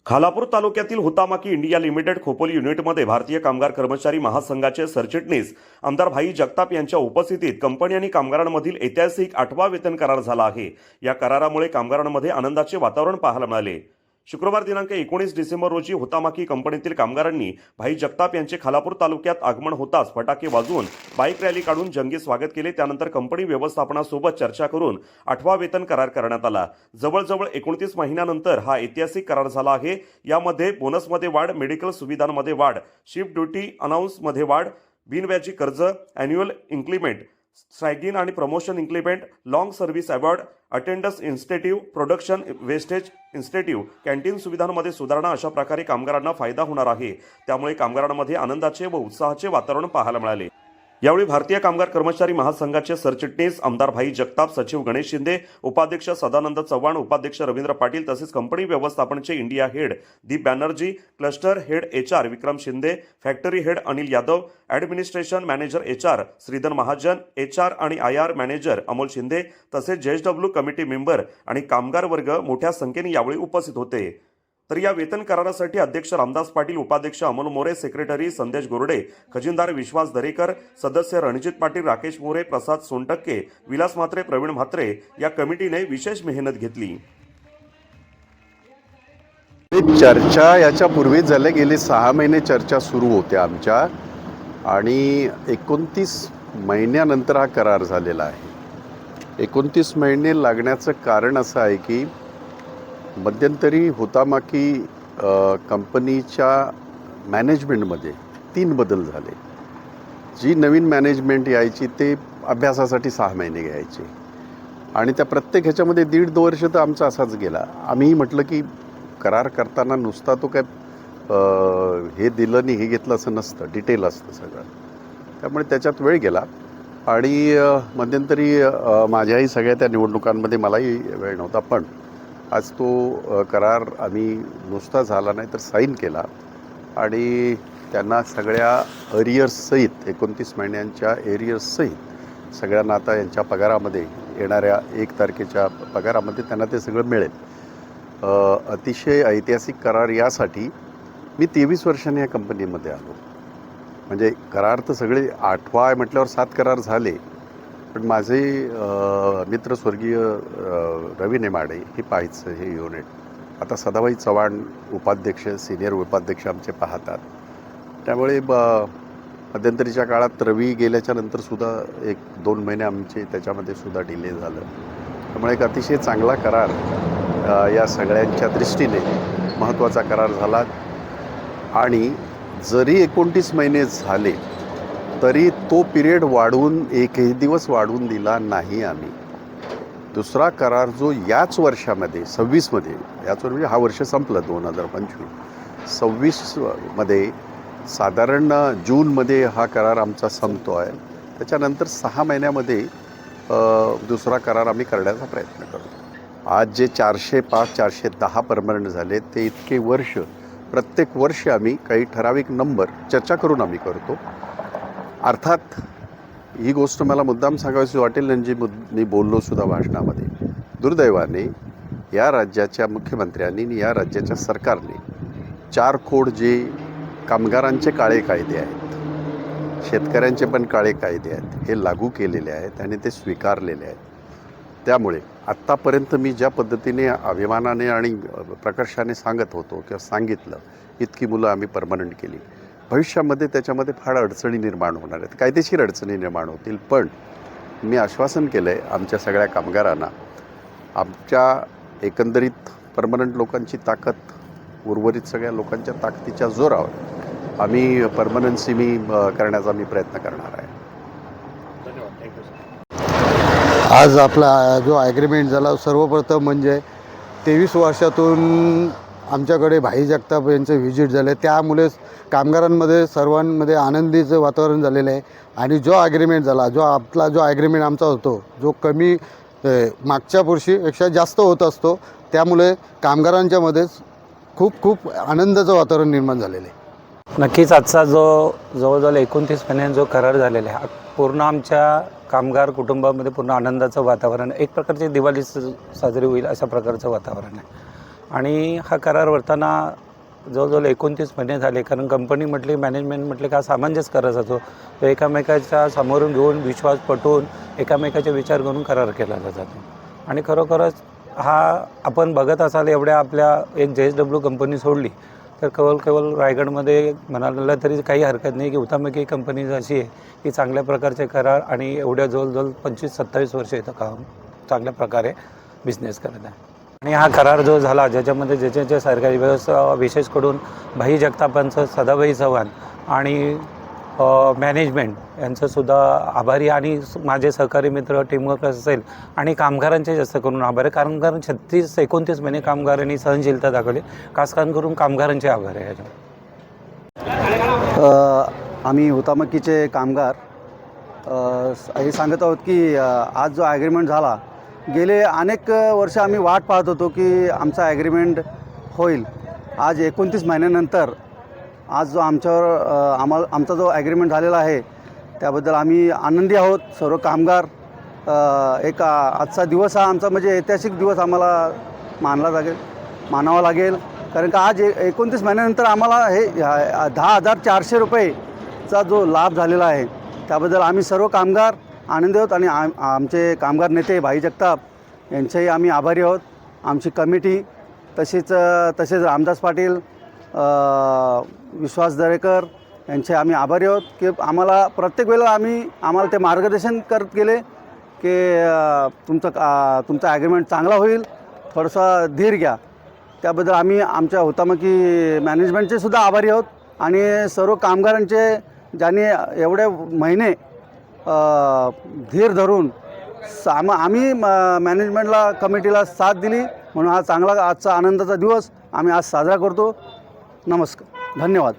खालापूर तालुक्यातील हुतामाकी India limited Khopoli युनिटमध्ये भारतीय कामगार कर्मचारी महासंघाचे सरचिटणीस आमदार भाई जगताप यांच्या उपस्थितीत कंपनी आणि कामगारांमधील ऐतिहासिक 8वा वेतन करार झाला आहे। या करारामुळे कामगारांमध्ये आनंदाचे वातावरण पाहायला मिळाले। शुक्रवार दिनांक 19 डिसेंबर रोजी हुतामाकी कंपनीतील कामगारांनी भाई जगताप यांचे खालापूर तालुक्यात आगमन होताच फटाके वाजवून बाईक रॅली काढून जंगी स्वागत केले। त्यानंतर कंपनी व्यवस्थापनासोबत चर्चा करून 8वा वेतन करार करण्यात आला। जवळजवळ 29 महिन्यानंतर हा ऐतिहासिक करार झाला आहे। यामध्ये बोनसमध्ये वाढ, मेडिकल सुविधांमध्ये वाढ, शिफ्ट ड्युटी अनाउन्समध्ये वाढ, बिनव्याजी कर्ज, ॲन्युअल इन्क्रिमेंट, स्ट्रायगिन आणि promotion increment, long service award, attendance institute, production wastage institute, canteen सुविधांमध्ये सुधारणा अशा प्रकारे कामगारांना फायदा होणार आहे। त्यामुळे कामगारांमध्ये आनंदाचे व उत्साहाचे वातावरण पाहायला मिळाले। यावेळी भारतीय कामगार कर्मचारी महासंघाचे सरचिटणीस आमदार भाई जगताप, सचिव गणेश शिंदे, उपाध्यक्ष सदानंद चव्हाण, उपाध्यक्ष रवींद्र पाटील तसेच कंपनी व्यवस्थापनाचे India head Deep Banerjee, cluster head HR Vikram Shinde, factory head Anil Yadav, administration manager HR Shridhar Mahajan, HR आणि IR मॅनेजर अमोल शिंदे तसेच JSW कमिटी मेंबर आणि कामगार वर्ग मोठ्या संख्येने यावेळी उपस्थित होते। तर या वेतन करारासाठी अध्यक्ष रामदास पाटील, उपाध्यक्ष अमोल मोरे, सेक्रेटरी संदेश गोरडे, खजिनदार विश्वास दरेकर, सदस्य रणजित पाटील, राकेश मोरे, प्रसाद सोनटक्के, विलास म्हात्रे, प्रवीण म्हात्रे या कमिटीने विशेष मेहनत घेतली। चर्चा याच्यापूर्वी झाले, गेले 6 महिने चर्चा सुरू होत्या आमच्या आणि 29 महिन्यानंतर हा करार झालेला आहे। 29 महिने लागण्याचं कारण असं आहे की मध्यंतरी हुतामाकी कंपनीच्या मॅनेजमेंटमध्ये 3 बदल झाले। जी नवीन मॅनेजमेंट यायची ते अभ्यासासाठी 6 महिने घ्यायचे आणि त्या प्रत्येक ह्याच्यामध्ये 1.5-2 वर्ष तर आमचा असाच गेला। आम्ही म्हटलं की करार करताना नुसता तो काय हे दिलं आणि हे घेतलं असं नसतं, डिटेल असतं सगळं। त्यामुळे त्याच्यात वेळ गेला आणि मध्यंतरी माझ्याही सगळ्या त्या निवडणुकांमध्ये मलाही वेळ नव्हता, पण आज तो करार आम्ही नुसता झाला नाही तर साईन केला आणि त्यांना सगळ्या एरियर्ससहित 29 महिन्यांच्या एरियर्ससहित सगळ्यांना आता यांच्या पगारामध्ये येणाऱ्या 1 तारखेच्या पगारामध्ये त्यांना ते सगळं मिळेल। अतिशय ऐतिहासिक करार यासाठी मी 23 वर्षांनी या कंपनीमध्ये आलो। म्हणजे करार तर सगळे 8वा आहे म्हटल्यावर 7 करार झाले, पण माझे मित्र स्वर्गीय रवी नेमाडे हे पाहायचं हे युनिट, आता सदाभाई चव्हाण उपाध्यक्ष, सिनियर उपाध्यक्ष आमचे पाहतात। त्यामुळे मध्यंतरीच्या काळात रवी गेल्याच्या नंतरसुद्धा 1-2 महिने आमचे त्याच्यामध्ये सुद्धा डिले झालं। त्यामुळे एक अतिशय चांगला करार या सगळ्यांच्या दृष्टीने महत्त्वाचा करार झाला आणि जरी 29 महिने झाले तरी तो पिरियड वाढवून 1 दिवस वाढवून दिला नाही आम्ही। दुसरा करार जो याच वर्षामध्ये 26मध्ये, याच वर्षी हा वर्ष संपलं 2025, 26मध्ये साधारण जूनमध्ये हा करार आमचा संपतो आहे। त्याच्यानंतर 6 महिन्यामध्ये दुसरा करार आम्ही करण्याचा प्रयत्न करतो। आज जे 405-410 परमनंट झाले ते इतके वर्ष, प्रत्येक वर्षी आम्ही काही ठराविक नंबर चर्चा करून आम्ही करतो। अर्थात ही गोष्ट मला मुद्दाम सांगावीशी वाटेल आणि जी मी बोललो सुद्धा भाषणामध्ये, दुर्दैवाने या राज्याच्या मुख्यमंत्र्यांनी आणि या राज्याच्या सरकारने 4 खोड जे कामगारांचे काळे कायदे आहेत, शेतकऱ्यांचे पण काळे कायदे आहेत, हे लागू केलेले आहेत आणि ते स्वीकारलेले आहेत। त्यामुळे आत्तापर्यंत मी ज्या पद्धतीने अभिमानाने आणि प्रकर्षाने सांगत होतो किंवा सांगितलं, इतकी मुलं आम्ही परमनंट केली। भविष्यामध्ये त्याच्यामध्ये फार अडचणी निर्माण होणार आहेत, कायदेशीर अडचणी निर्माण होतील, पण मी आश्वासन केलं आहे आमच्या सगळ्या कामगारांना, आमच्या एकंदरीत परमनंट लोकांची ताकद, उर्वरित सगळ्या लोकांच्या ताकदीच्या जोरावर आम्ही परमनन्सी करण्याचा मी प्रयत्न करणार आहे। धन्यवाद, थँक्यू सर। आज आपला जो ॲग्रीमेंट झाला, सर्वप्रथम म्हणजे 23 वर्षातून आमच्याकडे भाई जगताप यांचे व्हिजिट झाले, त्यामुळे कामगारांमध्ये सर्वांमध्ये आनंदीचं वातावरण झालेलं आहे। आणि जो ॲग्रीमेंट झाला, जो ॲग्रीमेंट आमचा होतो, जो कमी मागच्या वर्षीपेक्षा जास्त होत असतो, त्यामुळे कामगारांच्यामध्येच खूप आनंदाचं वातावरण निर्माण झालेलं आहे। नक्कीच आजचा जो जवळजवळ 29 महिन्यांचा जो करार झालेला आहे, पूर्ण आमच्या कामगार कुटुंबामध्ये पूर्ण आनंदाचं वातावरण, एक प्रकारची दिवाळी साजरी होईल अशा प्रकारचं वातावरण आहे। आणि हा करार वरताना जवळजवळ 29 महिने झाले, कारण कंपनी म्हटली, मॅनेजमेंट म्हटले का सामंजस्य करार जातो, तो एकामेकाच्या समोरून घेऊन विश्वास पटवून एकामेकाचे विचार करून करार केला जातो. आणि खरोखरच हा आपण बघत असाल एवढ्या आपल्या एक JSW कंपनी सोडली तर केवळ रायगडमध्ये म्हणायला तरी काही हरकत नाही की हुतामकी कंपनी अशी आहे की चांगल्या प्रकारचे करार आणि एवढ्या जवळजवळ 25-27 वर्ष इथं काम चांगल्या प्रकारे बिझनेस करत आहे. आणि हा करार जो झाला ज्याच्यामध्ये ज्याचे सरकारी व्यवस्था विशेष करून भाई जगतापांचं, सदाभाई चव्हाण आणि मॅनेजमेंट यांचंसुद्धा आभारी आणि माझे सहकारी मित्र टीमवर्क असेल आणि कामगारांचे जास्त करून आभार आहे, कारण 36-29 महिने कामगारांनी सहनशीलता दाखवली, खास करून कामगारांचे आभार आहे. आम्ही हुतामकीचे कामगार हे सांगत आहोत की आज जो ॲग्रीमेंट झाला, गेले अनेक वर्ष आम्ही वाट पाहत होतो की आमचा ॲग्रीमेंट होईल. आज 29 महिन्यानंतर आज जो आमचा जो ॲग्रीमेंट झालेला आहे त्याबद्दल आम्ही आनंदी आहोत. सर्व कामगार आजचा दिवस हा आमचा म्हणजे ऐतिहासिक दिवस आम्हाला मानावा लागेल, कारण का आज 29 महिन्यानंतर आम्हाला हे 10,400 रुपयेचा जो लाभ झालेला आहे त्याबद्दल आम्ही सर्व कामगार आनंदी आहोत. आणि आमचे कामगार नेते भाई जगताप यांचेही आम्ही आभारी आहोत. आमची कमिटी तसेच रामदास पाटील, विश्वास दरेकर यांचे आम्ही आभारी आहोत की आम्हाला प्रत्येक वेळेला आम्हाला ते मार्गदर्शन करत गेले की तुमचा ॲग्रीमेंट चांगला होईल, थोडासा धीर घ्या. त्याबद्दल आम्ही आमच्या हुतामकी मॅनेजमेंटचे सुद्धा आभारी आहोत. आणि सर्व कामगारांचे ज्यांनी एवढे महिने धीर धरून आम्ही मॅनेजमेंटला, कमिटीला साथ दिली, म्हणून हा चांगला आजचा आनंदाचा दिवस आम्ही आज साजरा करतो. नमस्कार, धन्यवाद.